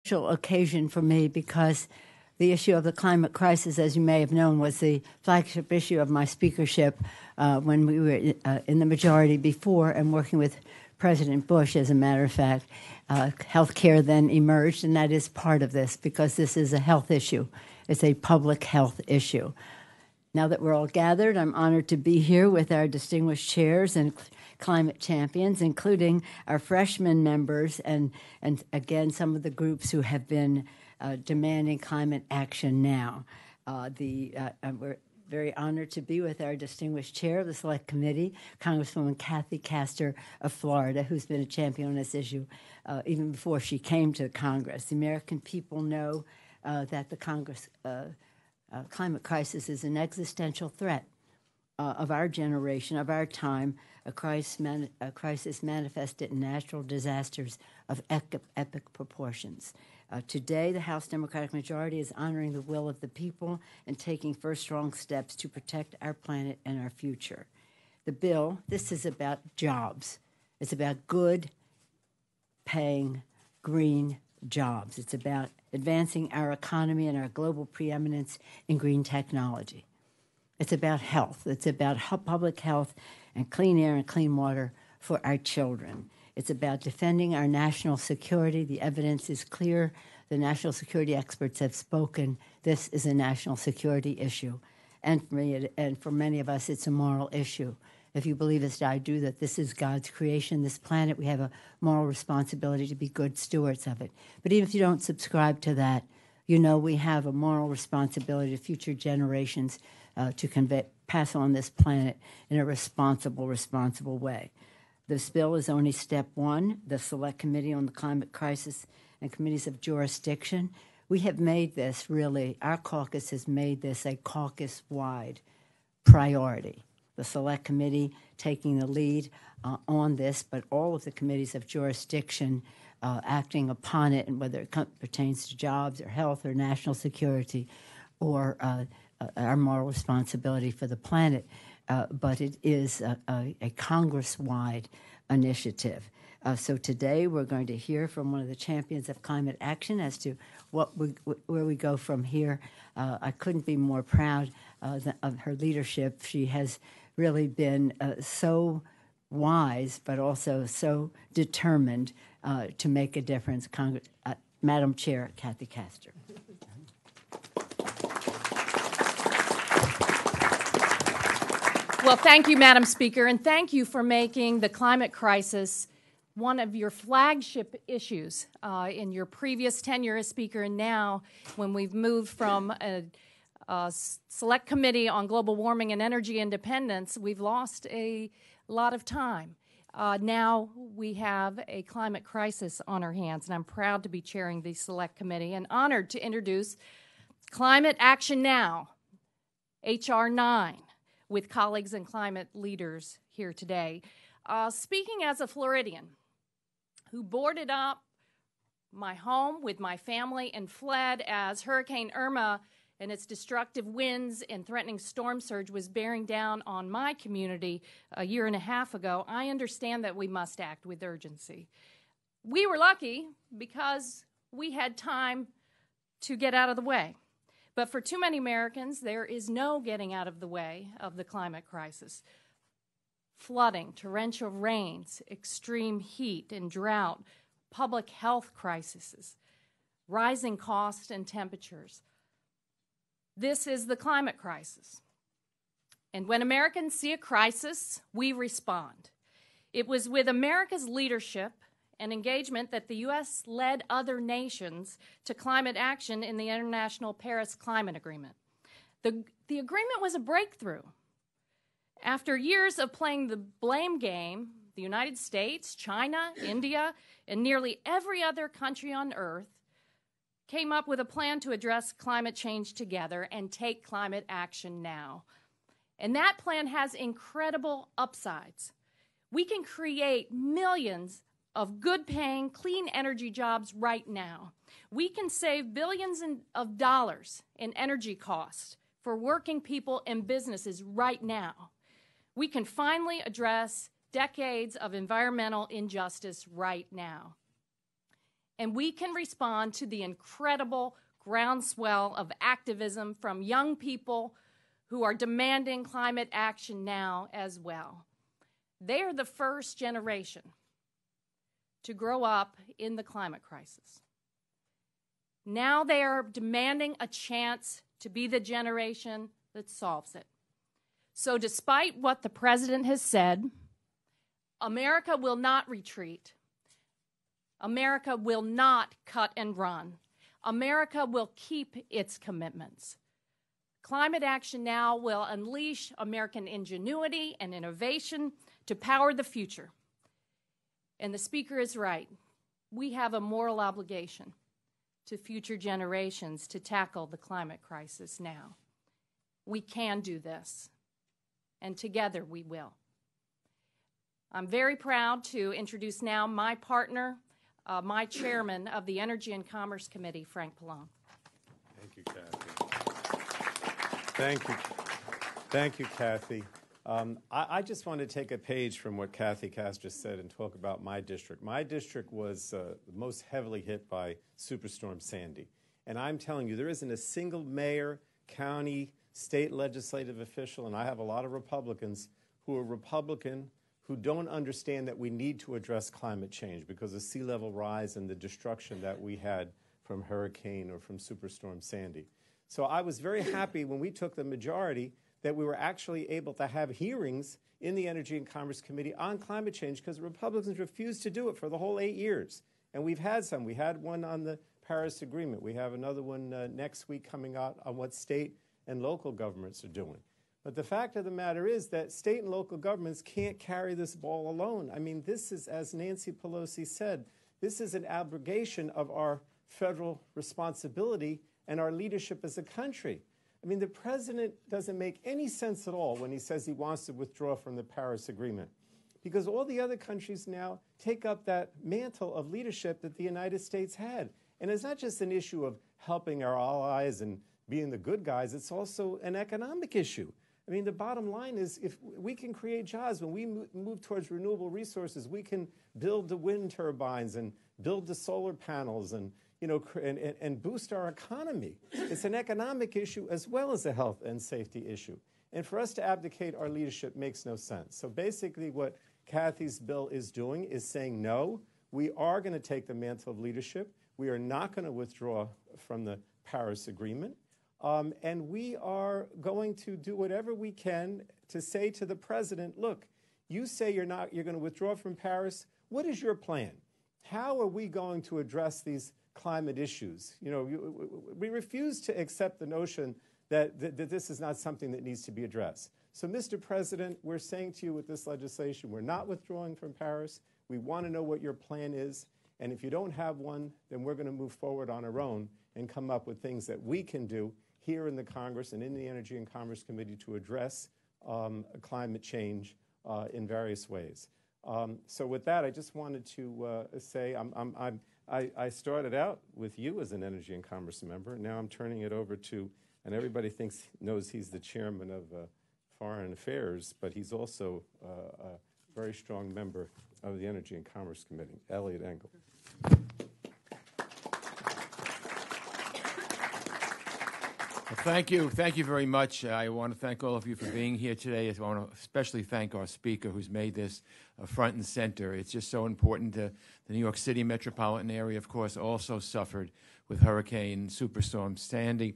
special occasion for me because the issue of the climate crisis, as you may have known, was the flagship issue of my speakership when we were in the majority before and working with President Bush, as a matter of fact. Health care then emerged, and that is part of this because this is a health issue. It's a public health issue. Now that we're all gathered, I'm honored to be here with our distinguished chairs and climate champions, including our freshman members and again, some of the groups who have been demanding climate action now. We're very honored to be with our distinguished chair of the Select Committee, Congresswoman Kathy Castor of Florida, who's been a champion on this issue even before she came to Congress. The American people know that the climate crisis is an existential threat of our generation, of our time, a crisis manifested in natural disasters of epic proportions. Today, the House Democratic majority is honoring the will of the people and taking first strong steps to protect our planet and our future. The bill, this is about jobs. It's about good, paying, green jobs. It's about advancing our economy and our global preeminence in green technology. It's about health. It's about public health and clean air and clean water for our children. It's about defending our national security. The evidence is clear. The national security experts have spoken. This is a national security issue. And for many of us, it's a moral issue. If you believe as I do that this is God's creation, this planet, we have a moral responsibility to be good stewards of it. But even if you don't subscribe to that, you know we have a moral responsibility to future generations to pass on this planet in a responsible way. This bill is only step one. The Select Committee on the Climate Crisis and Committees of Jurisdiction, we have made this really, our caucus has made this a caucus-wide priority. The Select Committee taking the lead on this, but all of the committees of jurisdiction acting upon it, and whether it pertains to jobs or health or national security or our moral responsibility for the planet. But it is a Congress-wide initiative. So today we're going to hear from one of the champions of climate action as to where we go from here. I couldn't be more proud of her leadership. She has really been so wise, but also so determined to make a difference. Madam Chair, Kathy Castor. Well, thank you, Madam Speaker, and thank you for making the climate crisis one of your flagship issues in your previous tenure as Speaker, and now when we've moved from a Select Committee on Global Warming and Energy Independence, we've lost a lot of time. Now we have a climate crisis on our hands, and I'm proud to be chairing the Select Committee and honored to introduce Climate Action Now, H.R. 9, with colleagues and climate leaders here today. Speaking as a Floridian who boarded up my home with my family and fled as Hurricane Irma and its destructive winds and threatening storm surge was bearing down on my community a year and a half ago, I understand that we must act with urgency. We were lucky because we had time to get out of the way. But for too many Americans, there is no getting out of the way of the climate crisis. Flooding, torrential rains, extreme heat and drought, public health crises, rising costs and temperatures. This is the climate crisis. And when Americans see a crisis, we respond. It was with America's leadership and engagement that the U.S. led other nations to climate action in the International Paris Climate Agreement. The agreement was a breakthrough. After years of playing the blame game, the United States, China, India, and nearly every other country on Earth came up with a plan to address climate change together and take climate action now. And that plan has incredible upsides. We can create millions of good-paying, clean energy jobs right now. We can save billions of dollars in energy costs for working people and businesses right now. We can finally address decades of environmental injustice right now. and we can respond to the incredible groundswell of activism from young people who are demanding climate action now as well. They are the first generation to grow up in the climate crisis. Now they are demanding a chance to be the generation that solves it. So despite what the President has said, America will not retreat. America will not cut and run. America will keep its commitments. Climate Action Now will unleash American ingenuity and innovation to power the future. And the Speaker is right. We have a moral obligation to future generations to tackle the climate crisis now. We can do this, and together we will. I'm very proud to introduce now my partner, my chairman of the Energy and Commerce Committee, Frank Pallone. Thank you, Kathy. Thank you, Kathy. I just want to take a page from what Kathy Cass just said and talk about my district. My district was most heavily hit by Superstorm Sandy. And I'm telling you, there isn't a single mayor, county, state legislative official, and I have a lot of Republicans who are Republican who don't understand that we need to address climate change because of sea level rise and the destruction that we had from hurricane or from Superstorm Sandy. So I was very happy when we took the majority that we were actually able to have hearings in the Energy and Commerce Committee on climate change because the Republicans refused to do it for the whole 8 years. And we've had some. We had one on the Paris Agreement. We have another one next week coming out on what state and local governments are doing. But the fact of the matter is that state and local governments can't carry this ball alone. I mean, this is, as Nancy Pelosi said, this is an abrogation of our federal responsibility and our leadership as a country. I mean, the president doesn't make any sense at all when he says he wants to withdraw from the Paris Agreement, because all the other countries now take up that mantle of leadership that the United States had. And it's not just an issue of helping our allies and being the good guys, it's also an economic issue. I mean, the bottom line is if we can create jobs, when we move towards renewable resources, we can build the wind turbines and build the solar panels and and boost our economy. It's an economic issue as well as a health and safety issue. And for us to abdicate our leadership makes no sense. So basically what Kathy's bill is doing is saying, no, we are going to take the mantle of leadership. We are not going to withdraw from the Paris Agreement. And we are going to do whatever we can to say to the president, look, you say you're going to withdraw from Paris. What is your plan? How are we going to address these climate issues? We refuse to accept the notion that this is not something that needs to be addressed. So, Mr. President, we're saying to you with this legislation, we're not withdrawing from Paris. We want to know what your plan is. And if you don't have one, then we're going to move forward on our own and come up with things that we can do here in the Congress and in the Energy and Commerce Committee to address climate change in various ways. So with that, I just wanted to say I started out with you as an Energy and Commerce member. Now I'm turning it over to, and everybody knows he's the chairman of Foreign Affairs, but he's also a very strong member of the Energy and Commerce Committee, Elliot Engel. Thank you very much. I want to thank all of you for being here today. I want to especially thank our speaker who's made this front and center. It's just so important. The New York City metropolitan area, of course, also suffered with Hurricane Superstorm Sandy,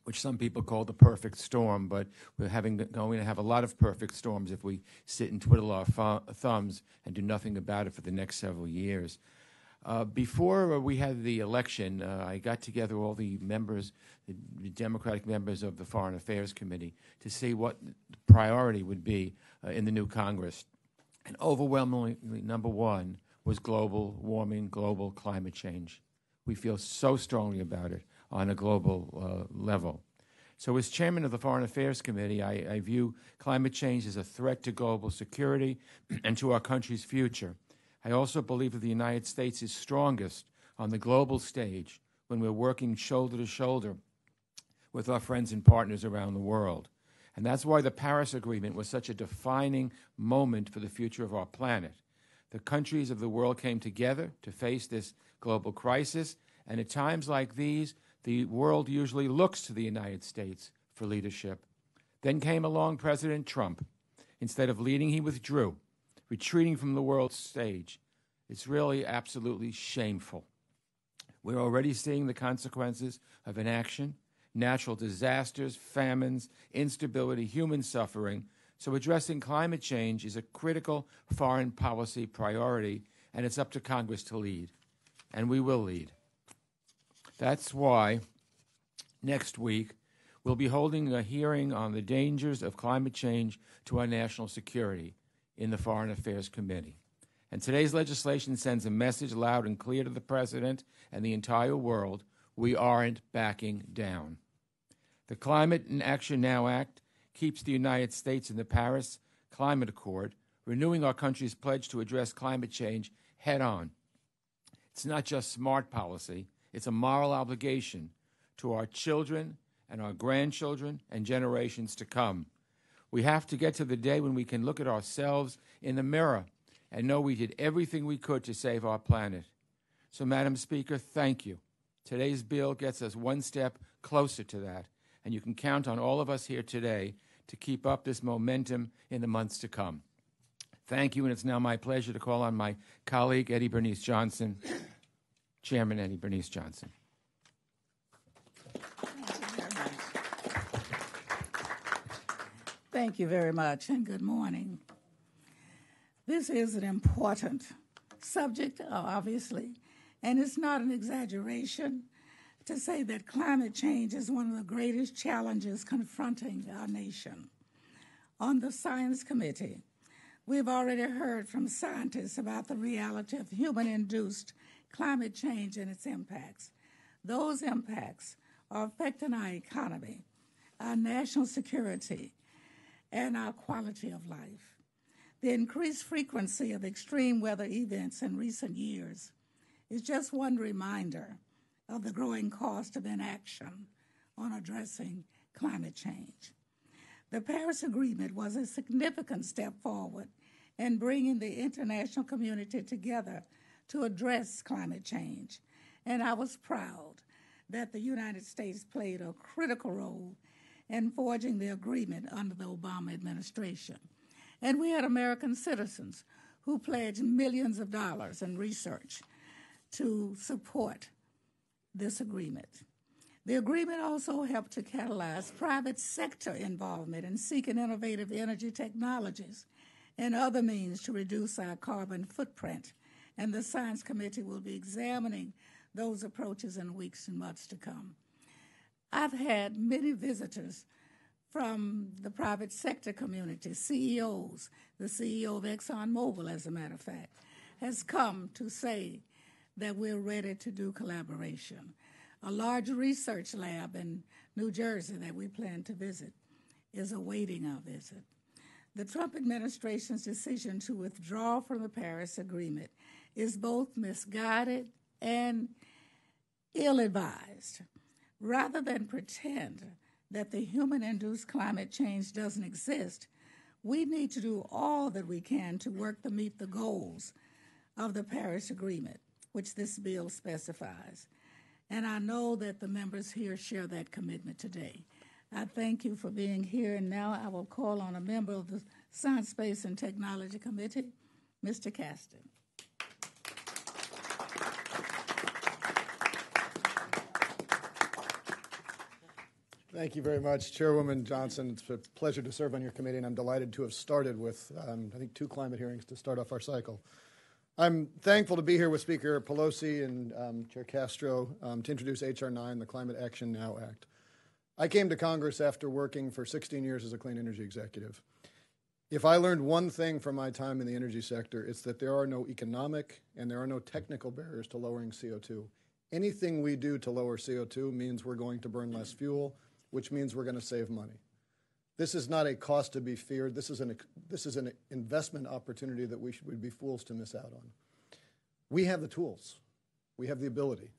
which some people call the perfect storm, but we're going to have a lot of perfect storms if we sit and twiddle our thumbs and do nothing about it for the next several years. Before we had the election, I got together all the members, the Democratic members of the Foreign Affairs Committee, to see what the priority would be in the new Congress. And overwhelmingly, number one was global warming, global climate change. We feel so strongly about it on a global level. So as chairman of the Foreign Affairs Committee, I view climate change as a threat to global security and to our country's future. I also believe that the United States is strongest on the global stage when we're working shoulder to shoulder with our friends and partners around the world. And that's why the Paris Agreement was such a defining moment for the future of our planet. The countries of the world came together to face this global crisis, and at times like these, the world usually looks to the United States for leadership. Then came along President Trump. Instead of leading, he withdrew, retreating from the world stage. It's really absolutely shameful. We're already seeing the consequences of inaction, natural disasters, famines, instability, human suffering. So addressing climate change is a critical foreign policy priority, and it's up to Congress to lead. And we will lead. That's why next week we'll be holding a hearing on the dangers of climate change to our national security in the Foreign Affairs Committee. And today's legislation sends a message loud and clear to the President and the entire world: we aren't backing down. The Climate and Action Now Act keeps the United States in the Paris Climate Accord, renewing our country's pledge to address climate change head-on. It's not just smart policy, it's a moral obligation to our children and our grandchildren and generations to come. We have to get to the day when we can look at ourselves in the mirror and know we did everything we could to save our planet. So, Madam Speaker, thank you. Today's bill gets us one step closer to that, and you can count on all of us here today to keep up this momentum in the months to come. Thank you, and it's now my pleasure to call on my colleague, Eddie Bernice Johnson, Chairman Eddie Bernice Johnson. Thank you very much, and good morning. This is an important subject, obviously, and it's not an exaggeration to say that climate change is one of the greatest challenges confronting our nation. On the Science Committee, we've already heard from scientists about the reality of human-induced climate change and its impacts. Those impacts are affecting our economy, our national security, and our quality of life. The increased frequency of extreme weather events in recent years is just one reminder of the growing cost of inaction on addressing climate change. The Paris Agreement was a significant step forward in bringing the international community together to address climate change, and I was proud that the United States played a critical role in forging the agreement under the Obama administration. And we had American citizens who pledged millions of dollars in research to support this agreement. The agreement also helped to catalyze private sector involvement in seeking innovative energy technologies and other means to reduce our carbon footprint. And the Science Committee will be examining those approaches in weeks and months to come. I've had many visitors from the private sector community, CEOs. The CEO of ExxonMobil, as a matter of fact, has come to say that we're ready to do collaboration. A large research lab in New Jersey that we plan to visit is awaiting our visit. The Trump administration's decision to withdraw from the Paris Agreement is both misguided and ill-advised. Rather than pretend that the human-induced climate change doesn't exist, we need to do all that we can to work to meet the goals of the Paris Agreement, which this bill specifies. And I know that the members here share that commitment today. I thank you for being here, and now I will call on a member of the Science, Space, and Technology Committee, Mr. Caston. Thank you very much, Chairwoman Johnson. It's a pleasure to serve on your committee, and I'm delighted to have started with, I think, 2 climate hearings to start off our cycle. I'm thankful to be here with Speaker Pelosi and Chair Castro to introduce H.R. 9, the Climate Action Now Act. I came to Congress after working for 16 years as a clean energy executive. If I learned one thing from my time in the energy sector, it's that there are no economic and there are no technical barriers to lowering CO2. Anything we do to lower CO2 means we're going to burn less fuel, which means we're going to save money. This is not a cost to be feared. This is an investment opportunity that we would be fools to miss out on. We have the tools. We have the ability.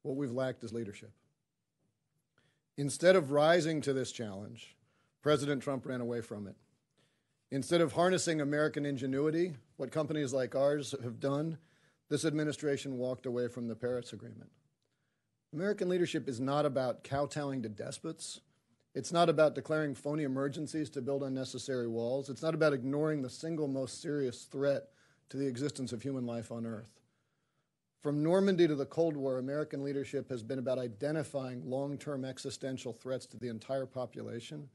What we've lacked is leadership. Instead of rising to this challenge, President Trump ran away from it. Instead of harnessing American ingenuity, what companies like ours have done, this administration walked away from the Paris Agreement. American leadership is not about kowtowing to despots. It's not about declaring phony emergencies to build unnecessary walls. It's not about ignoring the single most serious threat to the existence of human life on Earth. From Normandy to the Cold War, American leadership has been about identifying long-term existential threats to the entire population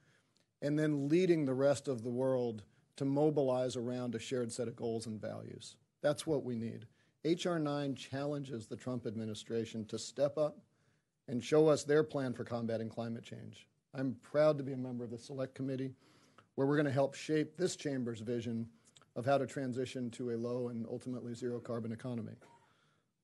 and then leading the rest of the world to mobilize around a shared set of goals and values. That's what we need. H.R. 9 challenges the Trump administration to step up and show us their plan for combating climate change. I'm proud to be a member of the Select Committee, where we're going to help shape this chamber's vision of how to transition to a low and ultimately zero carbon economy.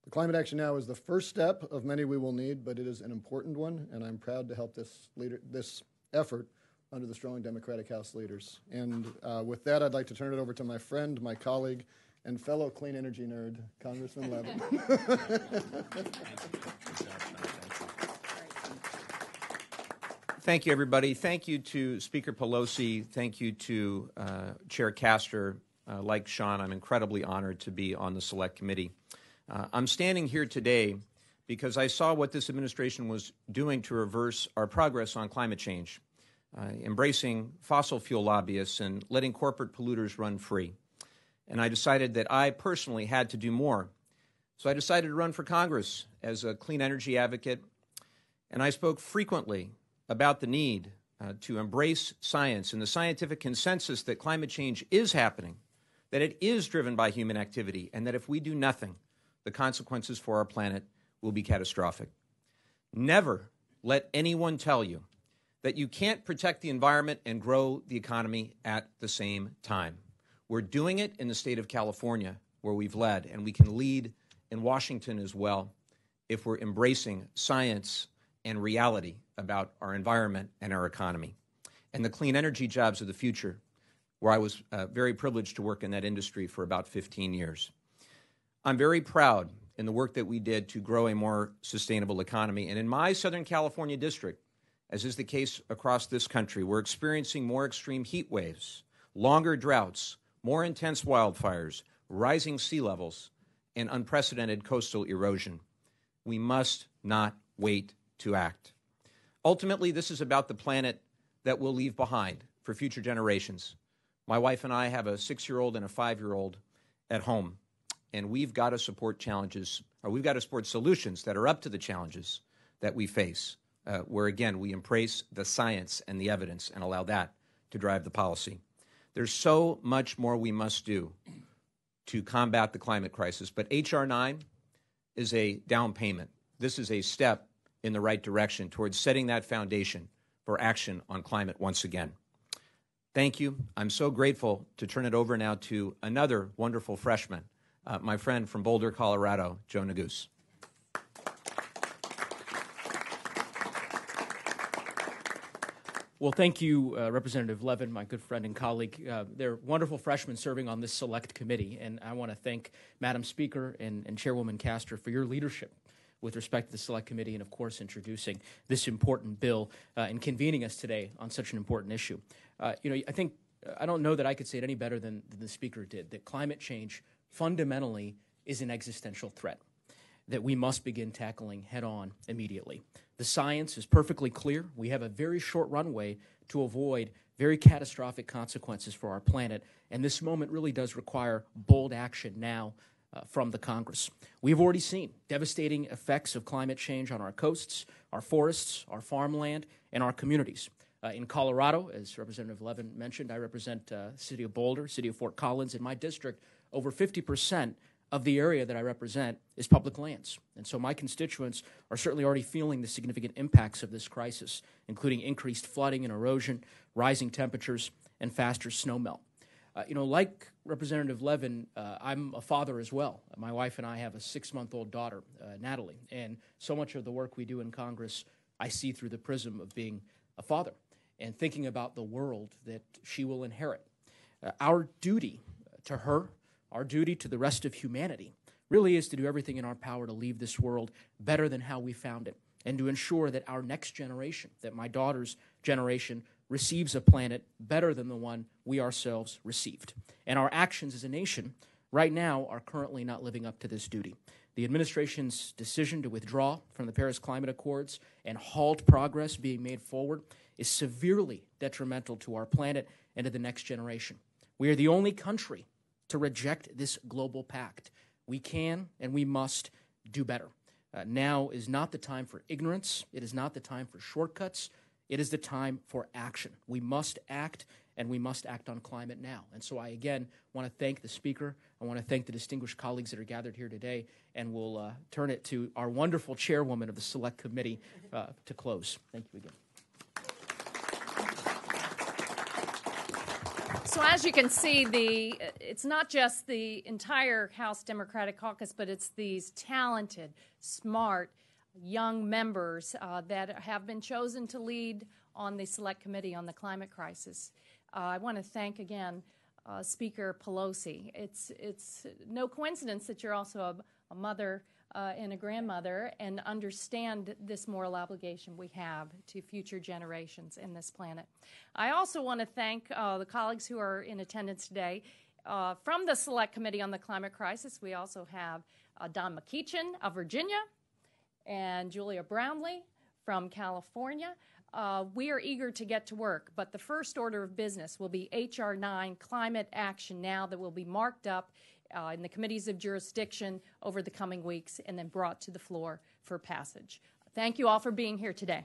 The Climate Action Now is the first step of many we will need, but it is an important one, and I'm proud to help this effort under the strong Democratic House leaders. And with that, I'd like to turn it over to my friend, my colleague, and fellow clean energy nerd, Congressman Levin. Thank you, everybody. Thank you to Speaker Pelosi. Thank you to Chair Castor. Like Sean, I'm incredibly honored to be on the Select Committee. I'm standing here today because I saw what this administration was doing to reverse our progress on climate change, embracing fossil fuel lobbyists and letting corporate polluters run free. And I decided that I personally had to do more. So I decided to run for Congress as a clean energy advocate, and I spoke frequently about the need to embrace science and the scientific consensus that climate change is happening, that it is driven by human activity, and that if we do nothing, the consequences for our planet will be catastrophic. Never let anyone tell you that you can't protect the environment and grow the economy at the same time. We're doing it in the state of California, where we've led, and we can lead in Washington as well if we're embracing science and reality about our environment and our economy. And the clean energy jobs of the future, where I was very privileged to work in that industry for about 15 years. I'm very proud in the work that we did to grow a more sustainable economy. And in my Southern California district, as is the case across this country, we're experiencing more extreme heat waves, longer droughts, more intense wildfires, rising sea levels, and unprecedented coastal erosion. We must not wait to act. Ultimately, this is about the planet that we'll leave behind for future generations. My wife and I have a 6-year-old and a 5-year-old at home, and we've got to support solutions that are up to the challenges that we face, where, again, we embrace the science and the evidence and allow that to drive the policy. There's so much more we must do to combat the climate crisis, but H.R. 9 is a down payment. This is a step in the right direction towards setting that foundation for action on climate once again. Thank you. I'm so grateful to turn it over now to another wonderful freshman, my friend from Boulder, Colorado, Joe Neguse. Well, thank you, Representative Levin, my good friend and colleague. They're wonderful freshmen serving on this select committee, and I want to thank Madam Speaker and Chairwoman Castor for your leadership with respect to the Select Committee and, of course, introducing this important bill and convening us today on such an important issue. I don't know that I could say it any better than the Speaker did, that climate change fundamentally is an existential threat that we must begin tackling head-on immediately. The science is perfectly clear. We have a very short runway to avoid very catastrophic consequences for our planet, and this moment really does require bold action now from the Congress. We've already seen devastating effects of climate change on our coasts, our forests, our farmland, and our communities. In Colorado, as Representative Levin mentioned, I represent the city of Boulder, city of Fort Collins. In my district, over 50% of the area that I represent is public lands. And so my constituents are certainly already feeling the significant impacts of this crisis, including increased flooding and erosion, rising temperatures, and faster snowmelt. Like Representative Levin, I'm a father as well. My wife and I have a 6-month-old daughter, Natalie, and so much of the work we do in Congress I see through the prism of being a father and thinking about the world that she will inherit. Our duty to her, our duty to the rest of humanity, really is to do everything in our power to leave this world better than how we found it, and to ensure that our next generation, that my daughter's generation, receives a planet better than the one we ourselves received. And our actions as a nation right now are currently not living up to this duty. The administration's decision to withdraw from the Paris Climate Accords and halt progress being made forward is severely detrimental to our planet and to the next generation. We are the only country to reject this global pact. We can and we must do better. Now is not the time for ignorance. It is not the time for shortcuts. It is the time for action. We must act, and we must act on climate now. And so I, again, want to thank the Speaker. I want to thank the distinguished colleagues that are gathered here today, and we'll turn it to our wonderful chairwoman of the Select Committee to close. Thank you again. So as you can see, it's not just the entire House Democratic Caucus, but it's these talented, smart, young members that have been chosen to lead on the Select Committee on the climate crisis. I want to thank again Speaker Pelosi. It's no coincidence that you're also a mother and a grandmother and understand this moral obligation we have to future generations in this planet. I also want to thank the colleagues who are in attendance today. From the Select Committee on the Climate Crisis, we also have Don McEachin of Virginia and Julia Brownlee from California. We are eager to get to work, but the first order of business will be H.R. 9, Climate Action Now, that will be marked up in the committees of jurisdiction over the coming weeks and then brought to the floor for passage. Thank you all for being here today.